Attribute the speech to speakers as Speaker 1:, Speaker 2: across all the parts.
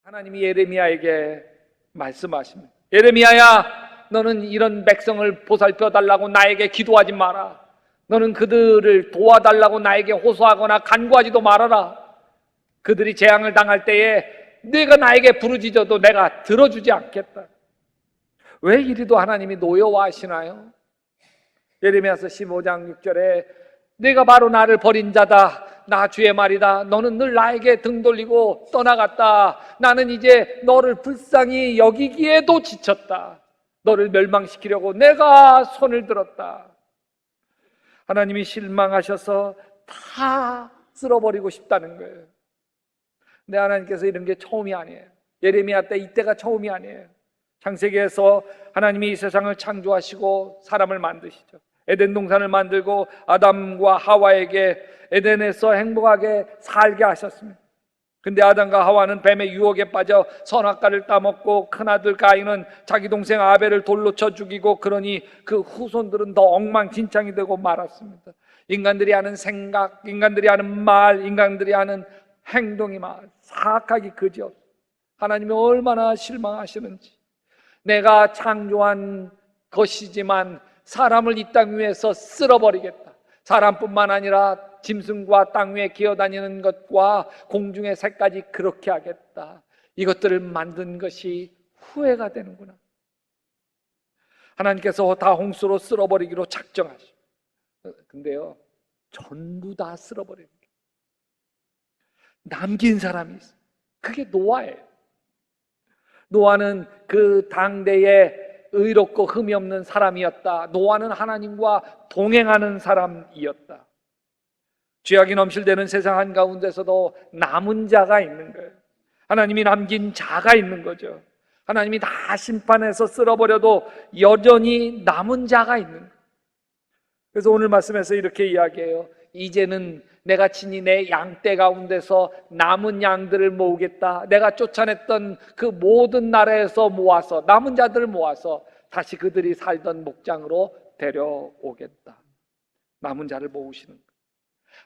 Speaker 1: 하나님이 예레미야에게 말씀하십니다. 예레미야야, 너는 이런 백성을 보살펴 달라고 나에게 기도하지 마라. 너는 그들을 도와달라고 나에게 호소하거나 간구하지도 말아라. 그들이 재앙을 당할 때에 네가 나에게 부르짖어도 내가 들어주지 않겠다. 왜 이리도 하나님이 노여워하시나요? 예레미야서 15장 6절에 네가 바로 나를 버린 자다. 나 주의 말이다. 너는 늘 나에게 등 돌리고 떠나갔다. 나는 이제 너를 불쌍히 여기기에도 지쳤다. 너를 멸망시키려고 내가 손을 들었다. 하나님이 실망하셔서 다 쓸어버리고 싶다는 거예요. 근데 하나님께서 이런 게 처음이 아니에요. 예레미야 때 이때가 처음이 아니에요. 창세기에서 하나님이 이 세상을 창조하시고 사람을 만드시죠. 에덴 동산을 만들고 아담과 하와에게 에덴에서 행복하게 살게 하셨습니다. 근데 아담과 하와는 뱀의 유혹에 빠져 선악과를 따먹고 큰아들 가인은 자기 동생 아벨을 돌로 쳐 죽이고, 그러니 그 후손들은 더 엉망진창이 되고 말았습니다. 인간들이 하는 생각, 인간들이 하는 말, 인간들이 하는 행동이 막 사악하기 그지없어요. 하나님이 얼마나 실망하시는지. 내가 창조한 것이지만 사람을 이 땅 위에서 쓸어버리겠다. 사람뿐만 아니라 짐승과 땅 위에 기어다니는 것과 공중의 새까지 그렇게 하겠다. 이것들을 만든 것이 후회가 되는구나. 하나님께서 다 홍수로 쓸어버리기로 작정하시고, 근데요, 전부 다 쓸어버리는 게 남긴 사람이 있어요. 그게 노아예요. 노아는 그 당대에 의롭고 흠이 없는 사람이었다. 노아는 하나님과 동행하는 사람이었다. 죄악이 넘실대는 세상 한가운데서도 남은 자가 있는 거예요. 하나님이 남긴 자가 있는 거죠. 하나님이 다 심판해서 쓸어버려도 여전히 남은 자가 있는 거예요. 그래서 오늘 말씀에서 이렇게 이야기해요. 이제는 내가 친히 내 양떼 가운데서 남은 양들을 모으겠다. 내가 쫓아냈던 그 모든 나라에서 모아서, 남은 자들을 모아서 다시 그들이 살던 목장으로 데려오겠다. 남은 자를 모으시는 거예요.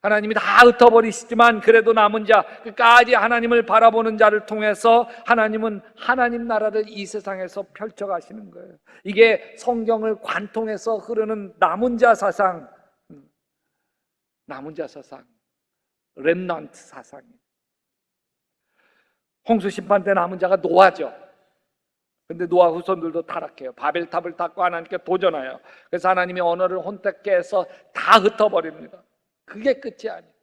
Speaker 1: 하나님이 다 흩어버리시지만 그래도 남은 자, 끝까지 하나님을 바라보는 자를 통해서 하나님은 하나님 나라를 이 세상에서 펼쳐가시는 거예요. 이게 성경을 관통해서 흐르는 남은 자 사상, 남은 자 사상, 렘넌트 사상이에요. 홍수 심판 때 남은 자가 노아죠. 근데 노아 후손들도 타락해요. 바벨탑을 닦고 하나님께 도전해요. 그래서 하나님이 언어를 혼탁케 해서 다 흩어버립니다. 그게 끝이 아니에요.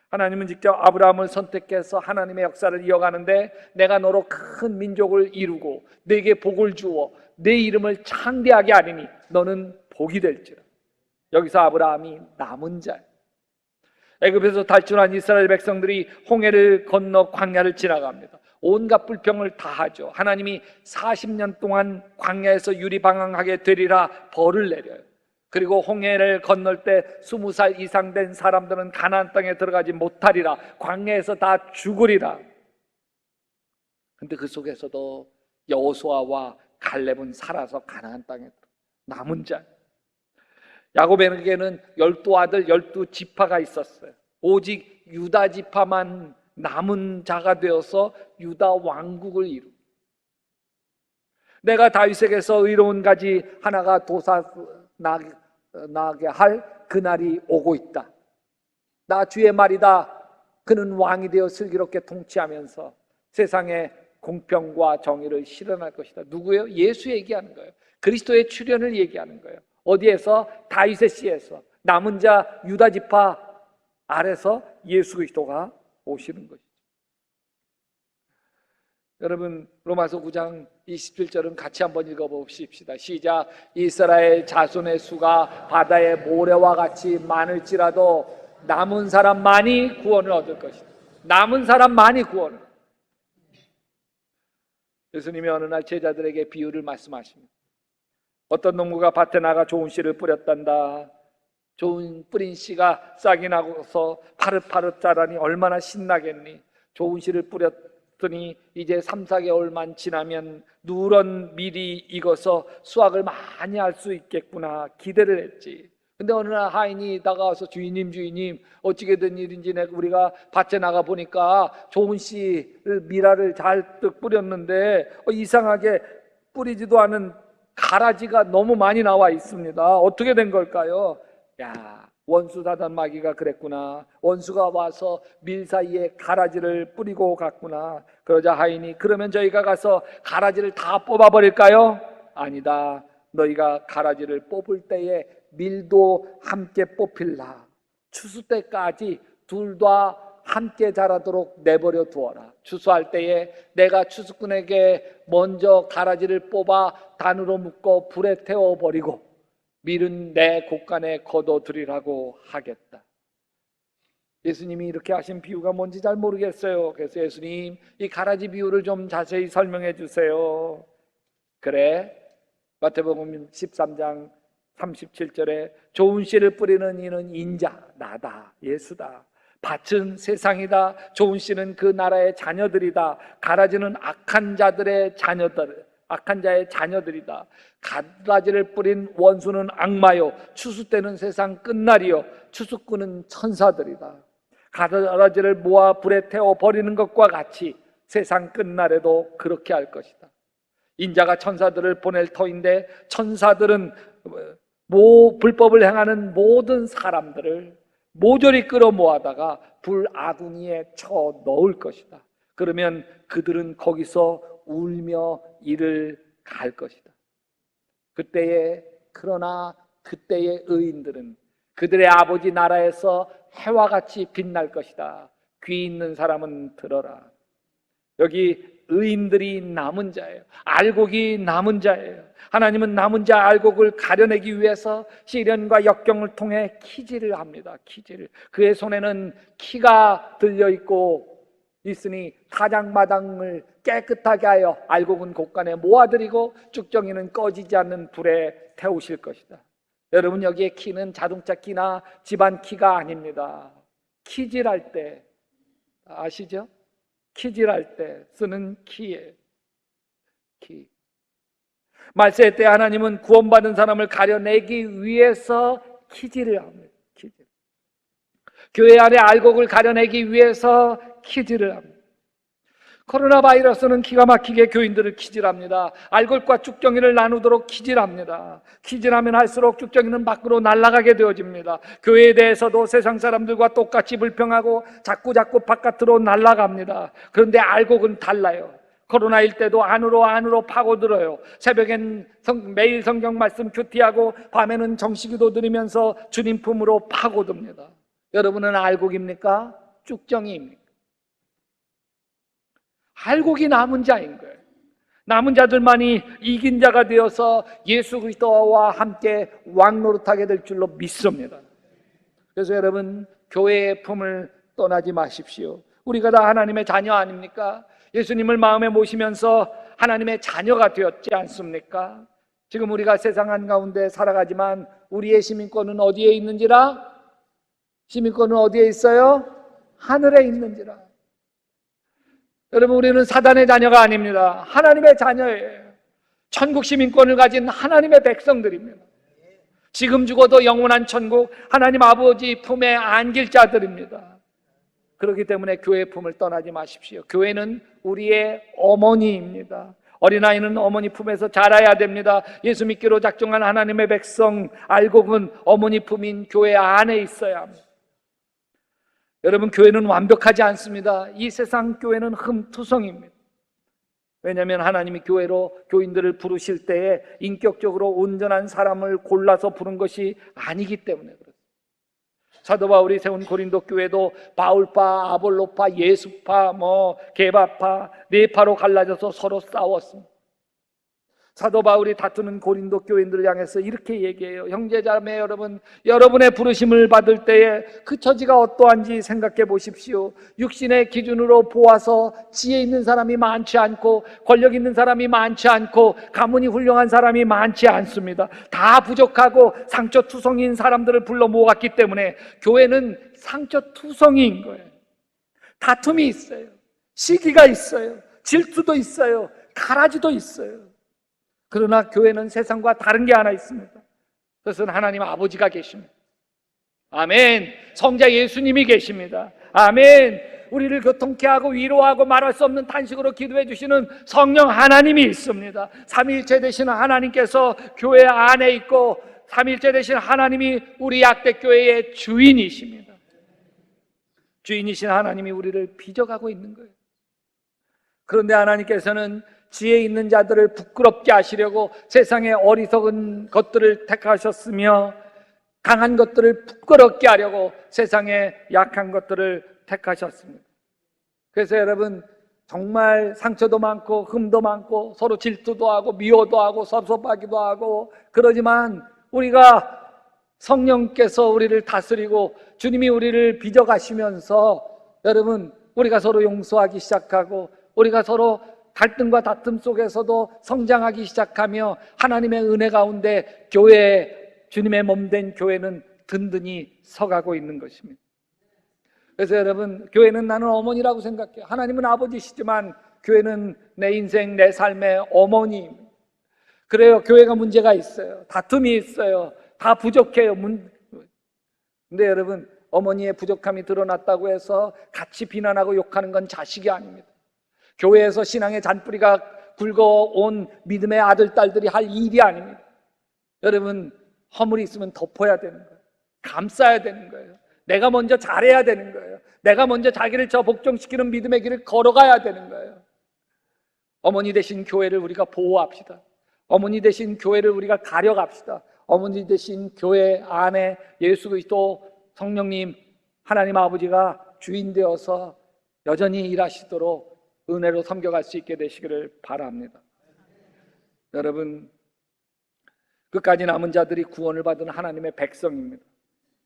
Speaker 1: 하나님은 직접 아브라함을 선택해서 하나님의 역사를 이어가는데, 내가 너로 큰 민족을 이루고 네게 복을 주어 내 이름을 창대하게 하리니 너는 복이 될지라. 여기서 아브라함이 남은 자예요. 애굽에서 탈출한 이스라엘 백성들이 홍해를 건너 광야를 지나갑니다. 온갖 불평을 다 하죠. 하나님이 40년 동안 광야에서 유리방황하게 되리라 벌을 내려요. 그리고 홍해를 건널 때 20살 이상 된 사람들은 가나안 땅에 들어가지 못하리라. 광야에서 다 죽으리라. 근데 그 속에서도 여호수아와 갈렙은 살아서 가나안 땅에 남은 자. 야곱에게는 12아들 12지파가 있었어요. 오직 유다 지파만 남은 자가 되어서 유다 왕국을 이루. 내가 다윗에게서 의로운 가지 하나가 돋아나게 할 그날이 오고 있다. 나 주의 말이다. 그는 왕이 되어 슬기롭게 통치하면서 세상에 공평과 정의를 실현할 것이다. 누구예요? 예수 얘기하는 거예요. 그리스도의 출현을 얘기하는 거예요. 어디에서? 다윗의 씨에서, 남은 자 유다 지파 아래서 예수 그리스도가 오시는 것이죠. 여러분, 로마서 9장 27절은 같이 한번 읽어보십시다. 시작. 이스라엘 자손의 수가 바다의 모래와 같이 많을지라도 남은 사람만이 구원을 얻을 것이다. 남은 사람만이 구원을. 예수님이 어느 날 제자들에게 비유를 말씀하십니다. 어떤 농부가 밭에 나가 좋은 씨를 뿌렸단다. 좋은 뿌린 씨가 싹이 나고서 파릇파릇 자라니 얼마나 신나겠니. 좋은 씨를 뿌렸더니 이제 3-4개월만 지나면 누런 밀이 익어서 수확을 많이 할 수 있겠구나 기대를 했지. 근데 어느 날 하인이 다가와서 주인님 어찌게 된 일인지 우리가 밭에 나가 보니까 좋은 씨를 미라를 잘 뿌렸는데 이상하게 뿌리지도 않은 가라지가 너무 많이 나와 있습니다. 어떻게 된 걸까요? 야, 원수 사단 마귀가 그랬구나. 원수가 와서 밀 사이에 가라지를 뿌리고 갔구나. 그러자 하인이 그러면 저희가 가서 가라지를 다 뽑아버릴까요? 아니다. 너희가 가라지를 뽑을 때에 밀도 함께 뽑힐라. 추수 때까지 둘 다 함께 자라도록 내버려 두어라. 추수할 때에 내가 추수꾼에게 먼저 가라지를 뽑아 단으로 묶어 불에 태워버리고 밀은 내 곳간에 거둬들이라고 하겠다. 예수님이 이렇게 하신 비유가 뭔지 잘 모르겠어요. 그래서 예수님, 이 가라지 비유를 좀 자세히 설명해 주세요. 그래, 마태복음 13장 37절에 좋은 씨를 뿌리는 이는 인자, 나다, 예수다. 밭은 세상이다. 좋은 씨는 그 나라의 자녀들이다. 가라지는 악한 자의 자녀들이다. 가라지를 뿌린 원수는 악마요, 추수 때는 세상 끝날이요, 추수꾼은 천사들이다. 가라지를 모아 불에 태워 버리는 것과 같이 세상 끝날에도 그렇게 할 것이다. 인자가 천사들을 보낼 터인데 천사들은 불법을 행하는 모든 사람들을 모조리 끌어모아다가 불 아궁이에 쳐 넣을 것이다. 그러면 그들은 거기서 울며 이를 갈 것이다. 그러나 그때의 의인들은 그들의 아버지 나라에서 해와 같이 빛날 것이다. 귀 있는 사람은 들어라. 여기 의인들이 남은 자예요. 알곡이 남은 자예요. 하나님은 남은 자 알곡을 가려내기 위해서 시련과 역경을 통해 키질을 합니다. 키질을. 그의 손에는 키가 있으니 타작마당을 깨끗하게 하여 알곡은 곳간에 모아들이고 쭉정이는 꺼지지 않는 불에 태우실 것이다. 여러분, 여기에 키는 자동차 키나 집안 키가 아닙니다. 키질할 때 아시죠? 키질할 때 쓰는 키예요. 키. 말세 때 하나님은 구원받은 사람을 가려내기 위해서 키질을 합니다. 키질. 교회 안에 알곡을 가려내기 위해서 키질을 합니다. 코로나 바이러스는 기가 막히게 교인들을 키질합니다. 알곡과 쭉정이를 나누도록 키질합니다. 키질하면 할수록 쭉정이는 밖으로 날아가게 되어집니다. 교회에 대해서도 세상 사람들과 똑같이 불평하고 자꾸 바깥으로 날아갑니다. 그런데 알곡은 달라요. 코로나일 때도 안으로 파고들어요. 새벽엔 매일 성경 말씀 큐티하고 밤에는 정식기도 드리면서 주님 품으로 파고듭니다. 여러분은 알곡입니까? 쭉정이입니까? 알곡이 남은 자인 거예요. 남은 자들만이 이긴 자가 되어서 예수 그리스도와 함께 왕노릇하게 될 줄로 믿습니다. 그래서 여러분, 교회의 품을 떠나지 마십시오. 우리가 다 하나님의 자녀 아닙니까? 예수님을 마음에 모시면서 하나님의 자녀가 되었지 않습니까? 지금 우리가 세상 한가운데 살아가지만 우리의 시민권은 어디에 있는지라? 시민권은 어디에 있어요? 하늘에 있는지라. 여러분, 우리는 사단의 자녀가 아닙니다. 하나님의 자녀예요. 천국 시민권을 가진 하나님의 백성들입니다. 지금 죽어도 영원한 천국 하나님 아버지 품에 안길 자들입니다. 그렇기 때문에 교회의 품을 떠나지 마십시오. 교회는 우리의 어머니입니다. 어린아이는 어머니 품에서 자라야 됩니다. 예수 믿기로 작정한 하나님의 백성 알곡은 어머니 품인 교회 안에 있어야 합니다. 여러분, 교회는 완벽하지 않습니다. 이 세상 교회는 흠투성입니다. 왜냐하면 하나님이 교회로 교인들을 부르실 때에 인격적으로 온전한 사람을 골라서 부른 것이 아니기 때문에 그렇습니다. 사도 바울이 세운 고린도 교회도 바울파, 아볼로파, 예수파, 게바파, 네파로 갈라져서 서로 싸웠습니다. 사도 바울이 다투는 고린도 교인들을 향해서 이렇게 얘기해요. 형제자매 여러분, 여러분의 부르심을 받을 때에 그 처지가 어떠한지 생각해 보십시오. 육신의 기준으로 보아서 지혜 있는 사람이 많지 않고 권력 있는 사람이 많지 않고 가문이 훌륭한 사람이 많지 않습니다. 다 부족하고 상처투성이인 사람들을 불러 모았기 때문에 교회는 상처투성이인 거예요. 다툼이 있어요. 시기가 있어요. 질투도 있어요. 가라지도 있어요. 그러나 교회는 세상과 다른 게 하나 있습니다. 그것은 하나님 아버지가 계십니다. 아멘. 성자 예수님이 계십니다. 아멘. 우리를 교통케 하고 위로하고 말할 수 없는 탄식으로 기도해 주시는 성령 하나님이 있습니다. 삼위일체 되시는 하나님께서 교회 안에 있고 삼위일체 되시는 하나님이 우리 약대교회의 주인이십니다. 주인이신 하나님이 우리를 빚어가고 있는 거예요. 그런데 하나님께서는 지혜 있는 자들을 부끄럽게 하시려고 세상의 어리석은 것들을 택하셨으며 강한 것들을 부끄럽게 하려고 세상의 약한 것들을 택하셨습니다. 그래서 여러분, 정말 상처도 많고 흠도 많고 서로 질투도 하고 미워도 하고 섭섭하기도 하고, 그러지만 우리가 성령께서 우리를 다스리고 주님이 우리를 빚어가시면서 여러분, 우리가 서로 용서하기 시작하고 우리가 서로 갈등과 다툼 속에서도 성장하기 시작하며 하나님의 은혜 가운데 교회, 주님의 몸된 교회는 든든히 서가고 있는 것입니다. 그래서 여러분, 교회는 나는 어머니라고 생각해요. 하나님은 아버지시지만 교회는 내 인생, 내 삶의 어머니입니다. 그래요. 교회가 문제가 있어요. 다툼이 있어요. 다 부족해요. 근데 여러분, 어머니의 부족함이 드러났다고 해서 같이 비난하고 욕하는 건 자식이 아닙니다. 교회에서 신앙의 잔뿌리가 굵어온 믿음의 아들, 딸들이 할 일이 아닙니다. 여러분, 허물이 있으면 덮어야 되는 거예요. 감싸야 되는 거예요. 내가 먼저 잘해야 되는 거예요. 내가 먼저 자기를 저 복종시키는 믿음의 길을 걸어가야 되는 거예요. 어머니 되신 교회를 우리가 보호합시다. 어머니 되신 교회를 우리가 가려갑시다. 어머니 되신 교회 안에 예수 그리스도 성령님 하나님 아버지가 주인 되어서 여전히 일하시도록 은혜로 섬겨갈 수 있게 되시기를 바랍니다. 여러분, 끝까지 남은 자들이 구원을 받은 하나님의 백성입니다.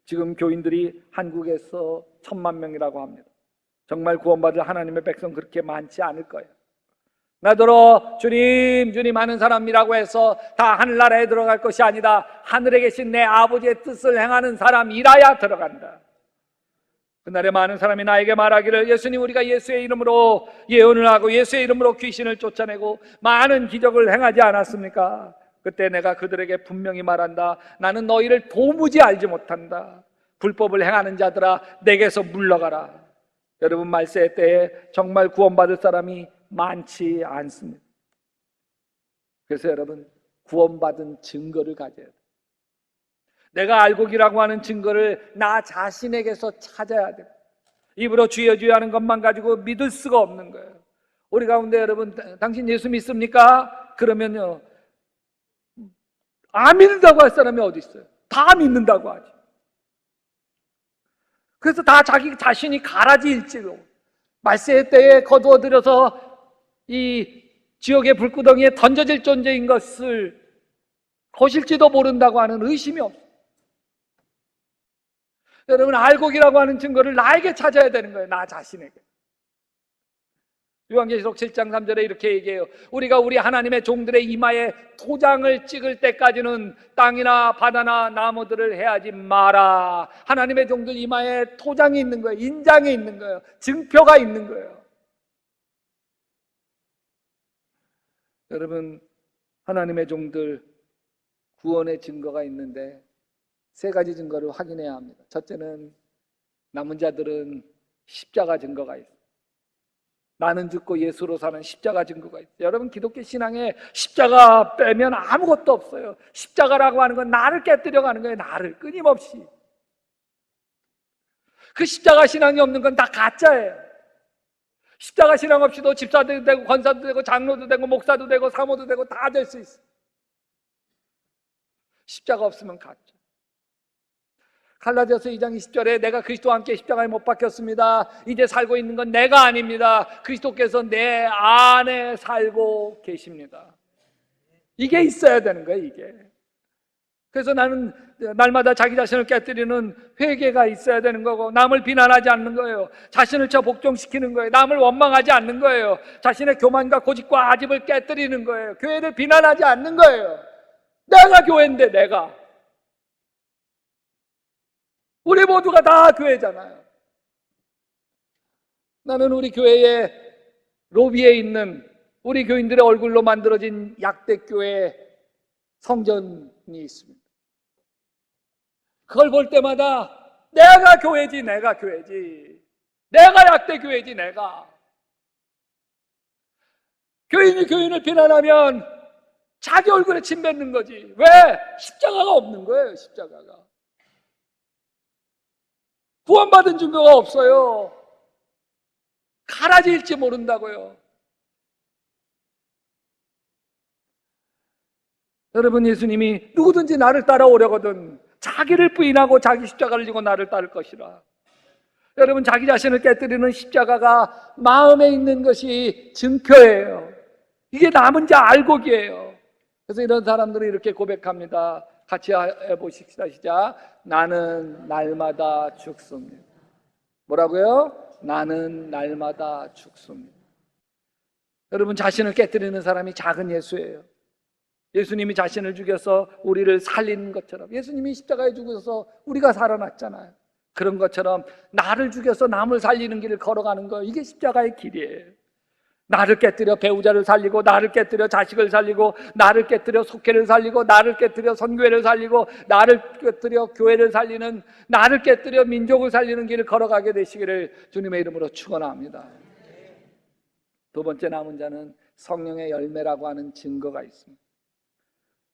Speaker 1: 지금 교인들이 한국에서 10,000,000명이라고 합니다. 정말 구원받을 하나님의 백성 그렇게 많지 않을 거예요. 나더러 주님 주님 하는 사람이라고 해서 다 하늘나라에 들어갈 것이 아니다. 하늘에 계신 내 아버지의 뜻을 행하는 사람이라야 들어간다. 그날에 많은 사람이 나에게 말하기를, 예수님, 우리가 예수의 이름으로 예언을 하고 예수의 이름으로 귀신을 쫓아내고 많은 기적을 행하지 않았습니까? 그때 내가 그들에게 분명히 말한다. 나는 너희를 도무지 알지 못한다. 불법을 행하는 자들아, 내게서 물러가라. 여러분, 말세 때에 정말 구원받을 사람이 많지 않습니다. 그래서 여러분, 구원받은 증거를 가져야 돼요. 내가 알고기라고 하는 증거를 나 자신에게서 찾아야 돼요. 입으로 주여 주여 하는 것만 가지고 믿을 수가 없는 거예요. 우리 가운데 여러분, 당신 예수 믿습니까? 그러면요, 안 믿는다고 할 사람이 어디 있어요? 다 믿는다고 하지. 그래서 다 자기 자신이 가라지일지로 말세 때에 거두어들여서 이 지옥의 불구덩이에 던져질 존재인 것을 거실지도 모른다고 하는 의심이 없어요. 여러분, 알곡이라고 하는 증거를 나에게 찾아야 되는 거예요. 나 자신에게. 요한계시록 7장 3절에 이렇게 얘기해요. 우리가 우리 하나님의 종들의 이마에 도장을 찍을 때까지는 땅이나 바다나 나무들을 해하지 마라. 하나님의 종들 이마에 도장이 있는 거예요. 인장이 있는 거예요. 증표가 있는 거예요. 여러분, 하나님의 종들 구원의 증거가 있는데 세 가지 증거를 확인해야 합니다. 첫째는 남은 자들은 십자가 증거가 있어요. 나는 죽고 예수로 사는 십자가 증거가 있어요. 여러분, 기독교 신앙에 십자가 빼면 아무것도 없어요. 십자가라고 하는 건 나를 깨뜨려가는 거예요. 나를 끊임없이. 그 십자가 신앙이 없는 건 다 가짜예요. 십자가 신앙 없이도 집사도 되고 권사도 되고 장로도 되고 목사도 되고 사모도 되고 다 될 수 있어요. 십자가 없으면 가짜. 갈라디아서 2장 20절에 내가 그리스도와 함께 십자가에 못 박혔습니다. 이제 살고 있는 건 내가 아닙니다. 그리스도께서 내 안에 살고 계십니다. 이게 있어야 되는 거예요, 이게. 그래서 나는 날마다 자기 자신을 깨뜨리는 회개가 있어야 되는 거고, 남을 비난하지 않는 거예요. 자신을 저 복종시키는 거예요. 남을 원망하지 않는 거예요. 자신의 교만과 고집과 아집을 깨뜨리는 거예요. 교회를 비난하지 않는 거예요. 내가 교회인데, 내가. 우리 모두가 다 교회잖아요. 나는 우리 교회의 로비에 있는 우리 교인들의 얼굴로 만들어진 약대교회 성전이 있습니다. 그걸 볼 때마다 내가 교회지, 내가 교회지, 내가 약대 교회지, 내가. 교인이 교인을 비난하면 자기 얼굴에 침 뱉는 거지. 왜? 십자가가 없는 거예요, 십자가가. 구원받은 증거가 없어요. 가라지일지 모른다고요. 여러분, 예수님이 누구든지 나를 따라오려거든 자기를 부인하고 자기 십자가를 지고 나를 따를 것이라. 여러분, 자기 자신을 깨뜨리는 십자가가 마음에 있는 것이 증표예요. 이게 남은 자 알곡이에요. 그래서 이런 사람들이 이렇게 고백합니다. 같이 해보십시다. 시작. 나는 날마다 죽습니다. 뭐라고요? 나는 날마다 죽습니다. 여러분, 자신을 깨뜨리는 사람이 작은 예수예요. 예수님이 자신을 죽여서 우리를 살리는 것처럼, 예수님이 십자가에 죽어서 우리가 살아났잖아요. 그런 것처럼 나를 죽여서 남을 살리는 길을 걸어가는 거예요. 이게 십자가의 길이에요. 나를 깨뜨려 배우자를 살리고, 나를 깨뜨려 자식을 살리고, 나를 깨뜨려 속회를 살리고, 나를 깨뜨려 선교회를 살리고, 나를 깨뜨려 교회를 살리는, 나를 깨뜨려 민족을 살리는 길을 걸어가게 되시기를 주님의 이름으로 축원합니다. 두 번째 남은 자는 성령의 열매라고 하는 증거가 있습니다.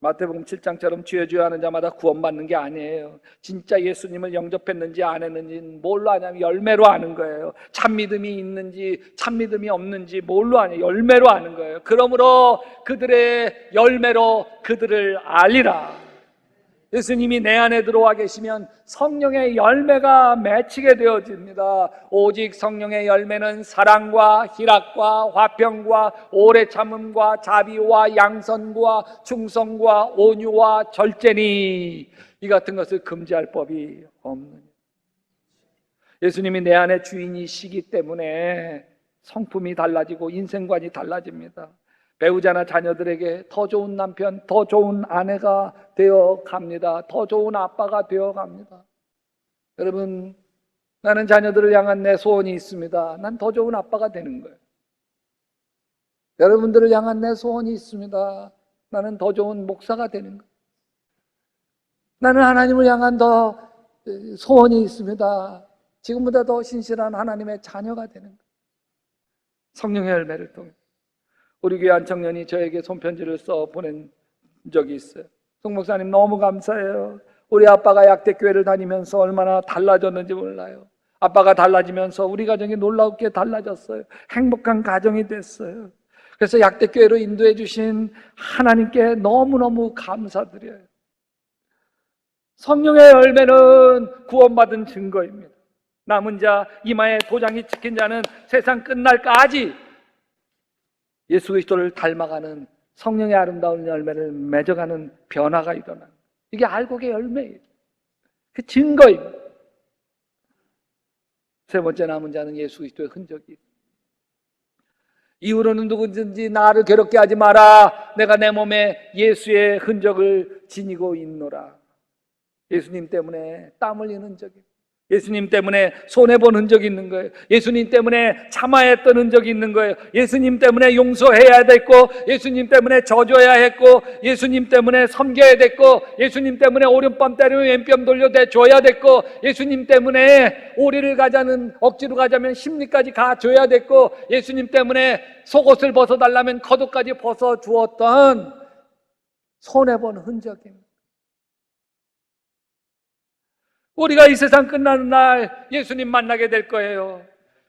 Speaker 1: 마태복음 7장처럼 주여 주여 하는 자마다 구원받는 게 아니에요. 진짜 예수님을 영접했는지 안 했는지는 뭘로 아냐면 열매로 아는 거예요. 참믿음이 있는지 참믿음이 없는지 뭘로 아냐? 열매로 아는 거예요. 그러므로 그들의 열매로 그들을 알리라. 예수님이 내 안에 들어와 계시면 성령의 열매가 맺히게 되어집니다. 오직 성령의 열매는 사랑과 희락과 화평과 오래 참음과 자비와 양선과 충성과 온유와 절제니 이 같은 것을 금지할 법이 없느니라. 예수님이 내 안에 주인이시기 때문에 성품이 달라지고 인생관이 달라집니다. 배우자나 자녀들에게 더 좋은 남편, 더 좋은 아내가 되어 갑니다. 더 좋은 아빠가 되어 갑니다. 여러분, 나는 자녀들을 향한 내 소원이 있습니다. 난 더 좋은 아빠가 되는 거예요. 여러분들을 향한 내 소원이 있습니다. 나는 더 좋은 목사가 되는 거예요. 나는 하나님을 향한 더 소원이 있습니다. 지금보다 더 신실한 하나님의 자녀가 되는 거예요. 성령의 열매를 통해. 우리 교회 한 청년이 저에게 손편지를 써 보낸 적이 있어요. 송 목사님 너무 감사해요. 우리 아빠가 약대교회를 다니면서 얼마나 달라졌는지 몰라요. 아빠가 달라지면서 우리 가정이 놀랍게 달라졌어요. 행복한 가정이 됐어요. 그래서 약대교회로 인도해 주신 하나님께 너무너무 감사드려요. 성령의 열매는 구원받은 증거입니다. 남은 자, 이마에 도장이 찍힌 자는 세상 끝날까지 예수 그리스도를 닮아가는 성령의 아름다운 열매를 맺어가는 변화가 일어나는, 이게 알곡의 열매예요. 그 증거입니다. 세 번째 남은 자는 예수 그리스도의 흔적이 있습니다. 이후로는 누구든지 나를 괴롭게 하지 마라. 내가 내 몸에 예수의 흔적을 지니고 있노라. 예수님 때문에 땀 흘리는 흔적이, 예수님 때문에 손해본 흔적이 있는 거예요. 예수님 때문에 참아야 했던 흔적이 있는 거예요. 예수님 때문에 용서해야 됐고, 예수님 때문에 져줘야 했고, 예수님 때문에 섬겨야 됐고, 예수님 때문에 오른밤 때리면 왼뺨 돌려 대줘야 됐고, 예수님 때문에 오리를 가자는 억지로 가자면 심리까지 가줘야 됐고, 예수님 때문에 속옷을 벗어달라면 겉옷까지 벗어주었던 손해본 흔적입니다. 우리가 이 세상 끝나는 날 예수님 만나게 될 거예요.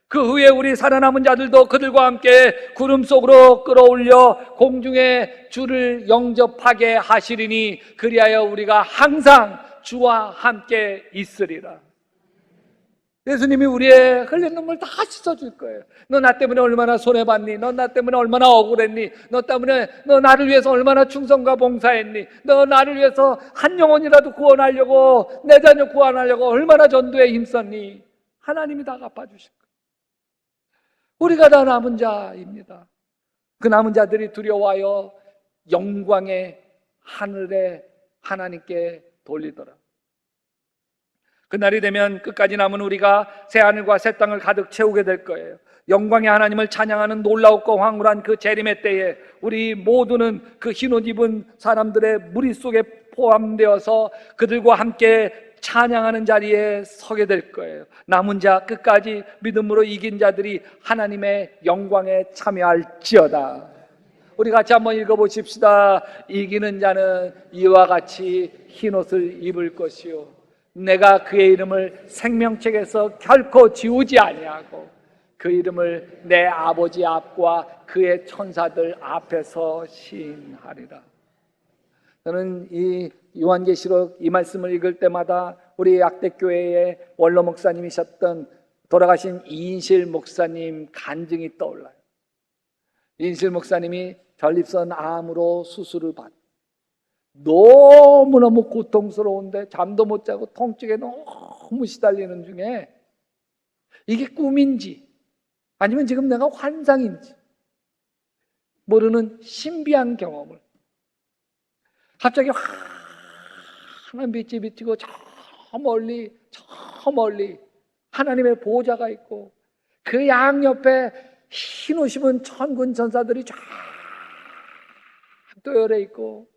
Speaker 1: 그 후에 우리 살아남은 자들도 그들과 함께 구름 속으로 끌어올려 공중에 주를 영접하게 하시리니 그리하여 우리가 항상 주와 함께 있으리라. 예수님이 우리의 흘린 눈물 다 씻어줄 거예요. 너 나 때문에 얼마나 손해봤니? 너 나 때문에 얼마나 억울했니? 너 때문에 너 나를 위해서 얼마나 충성과 봉사했니? 너 나를 위해서 한 영혼이라도 구원하려고, 내 자녀 구원하려고 얼마나 전도에 힘썼니? 하나님이 다 갚아주실 거예요. 우리가 다 남은 자입니다. 그 남은 자들이 두려워하여 영광의 하늘에 하나님께 돌리더라. 그날이 되면 끝까지 남은 우리가 새 하늘과 새 땅을 가득 채우게 될 거예요. 영광의 하나님을 찬양하는 놀라웠고 황홀한 그 재림의 때에 우리 모두는 그 흰옷 입은 사람들의 무리 속에 포함되어서 그들과 함께 찬양하는 자리에 서게 될 거예요. 남은 자, 끝까지 믿음으로 이긴 자들이 하나님의 영광에 참여할지어다. 우리 같이 한번 읽어보십시다. 이기는 자는 이와 같이 흰옷을 입을 것이요 내가 그의 이름을 생명책에서 결코 지우지 아니하고 그 이름을 내 아버지 앞과 그의 천사들 앞에서 시인하리라. 저는 이 요한계시록 이 말씀을 읽을 때마다 우리 약대교회의 원로 목사님이셨던 돌아가신 이인실 목사님 간증이 떠올라요. 이인실 목사님이 전립선 암으로 수술을 받고 너무너무 고통스러운데 잠도 못 자고 통증에 너무 시달리는 중에 이게 꿈인지 아니면 지금 내가 환상인지 모르는 신비한 경험을 갑자기 환한 빛이 비치고 저 멀리 하나님의 보호자가 있고 그 양옆에 흰 옷 입은 천군 천사들이 쫙 도열해 있고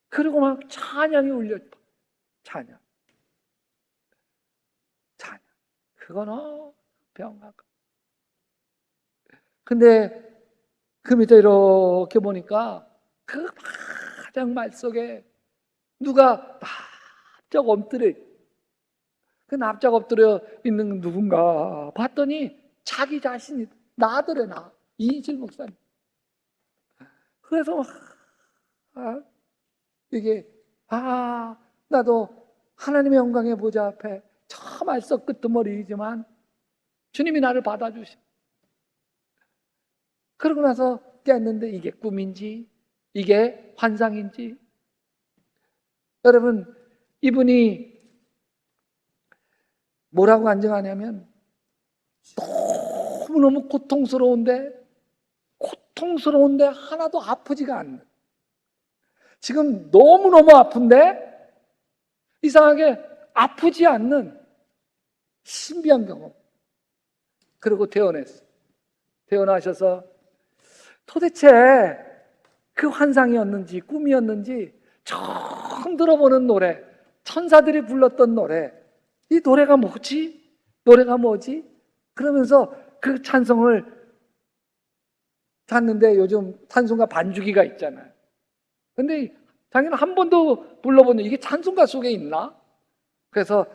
Speaker 1: 그리고 막 찬양이 울려. 찬양. 그거는 병화가. 근데 그 밑에 이렇게 보니까 그 가장 말 속에 누가 납작 엎드려 그 납작 엎드려 있는 누군가 봤더니 자기 자신이 나더래. 나 이인실 목사님. 그래서 이게 나도 하나님의 영광의 보좌 앞에 저 말석 끄트머리이지만 주님이 나를 받아주셔. 그러고 나서 깨었는데 이게 꿈인지 이게 환상인지. 여러분, 이분이 뭐라고 간증하냐면 너무너무 고통스러운데 하나도 아프지가 않는, 지금 너무너무 아픈데 이상하게 아프지 않는 신비한 경험. 그리고 태어나셔서 도대체 그 환상이었는지 꿈이었는지 처음 들어보는 노래, 천사들이 불렀던 노래, 이 노래가 뭐지? 그러면서 그 찬송을 찾는데 요즘 찬송가 반주기가 있잖아요. 근데 자기는 한 번도 불러본 이게 찬송가 속에 있나? 그래서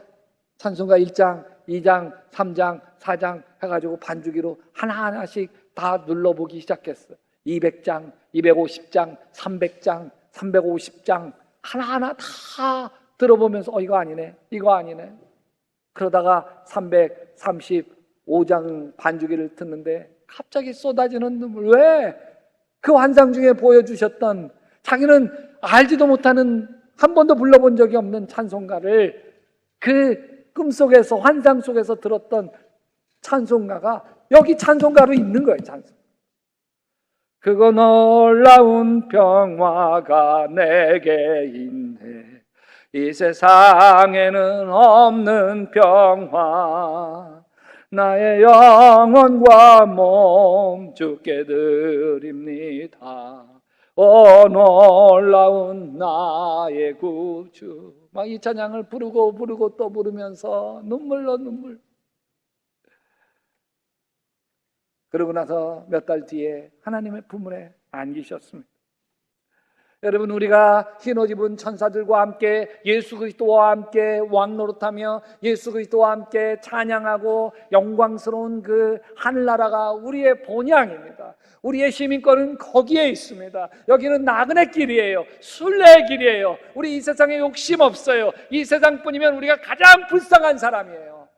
Speaker 1: 찬송가 1장, 2장, 3장, 4장 해가지고 반주기로 하나하나씩 다 눌러보기 시작했어요. 200장, 250장, 300장, 350장 하나하나 다 들어보면서 이거 아니네. 그러다가 335장 반주기를 듣는데 갑자기 쏟아지는 눈물. 왜? 그 환상 중에 보여주셨던, 자기는 알지도 못하는, 한 번도 불러본 적이 없는 찬송가를 그 꿈속에서, 환상 속에서 들었던 찬송가가 여기 찬송가로 있는 거예요. 찬송. 그거 놀라운 평화가 내게 있네. 이 세상에는 없는 평화. 나의 영혼과 몸 주께 드립니다. 오 놀라운 나의 구주. 막 이 찬양을 부르고 또 부르면서 눈물로 눈물. 그러고 나서 몇 달 뒤에 하나님의 품에 안기셨습니다. 여러분, 우리가 흰옷 입은 천사들과 함께 예수 그리스도와 함께 왕노릇하며 예수 그리스도와 함께 찬양하고 영광스러운 그 하늘나라가 우리의 본향입니다. 우리의 시민권은 거기에 있습니다. 여기는 나그네 길이에요. 순례의 길이에요. 우리 이 세상에 욕심 없어요. 이 세상뿐이면 우리가 가장 불쌍한 사람이에요.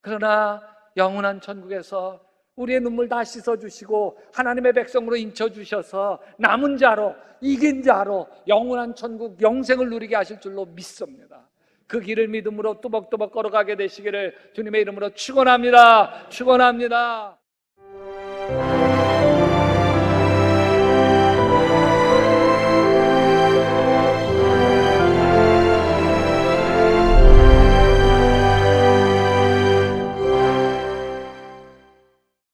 Speaker 1: 그러나 영원한 천국에서 우리의 눈물 다 씻어주시고 하나님의 백성으로 인쳐주셔서 남은 자로, 이긴 자로 영원한 천국 영생을 누리게 하실 줄로 믿습니다. 그 길을 믿음으로 또박또박 걸어가게 되시기를 주님의 이름으로 축원합니다.